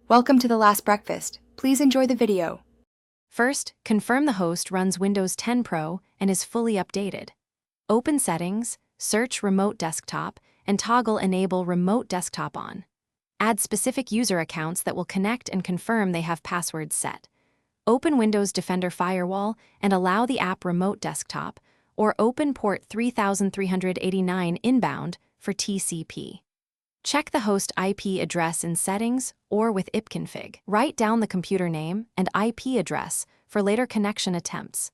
Welcome to The Last Breakfast. Please enjoy the video. First, confirm the host runs Windows 10 Pro and is fully updated. Open Settings, search Remote Desktop, and toggle Enable Remote Desktop on. Add specific user accounts that will connect and confirm they have passwords set. Open Windows Defender Firewall and allow the app Remote Desktop, or open port 3389 inbound for TCP. Check the host IP address in Settings or with ipconfig. Write down the computer name and IP address for later connection attempts.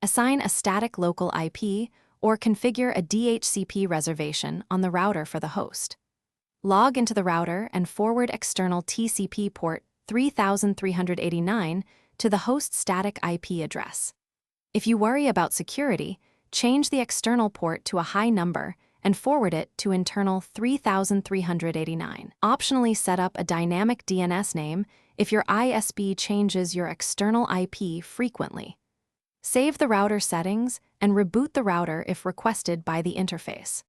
Assign a static local IP or configure a DHCP reservation on the router for the host. Log into the router and forward external TCP port 3389 to the host static IP address. If you worry about security, change the external port to a high number and forward it to internal 3389. Optionally set up a dynamic DNS name if your ISP changes your external IP frequently. Save the router settings and reboot the router if requested by the interface.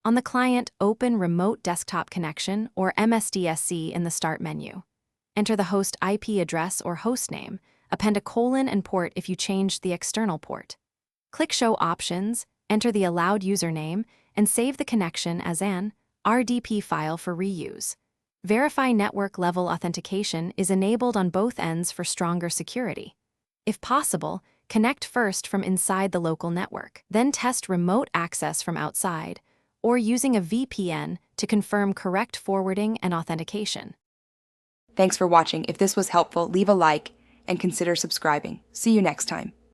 On the client, open Remote Desktop Connection or MSDSC in the Start menu. Enter the host IP address or host name, append a colon and port if you changed the external port. Click Show Options, enter the allowed username, and save the connection as an RDP file for reuse. Verify network level authentication is enabled on both ends for stronger security. If possible, connect first from inside the local network, then test remote access from outside, or using a VPN to confirm correct forwarding and authentication. Thanks for watching. If this was helpful, leave a like and consider subscribing. See you next time.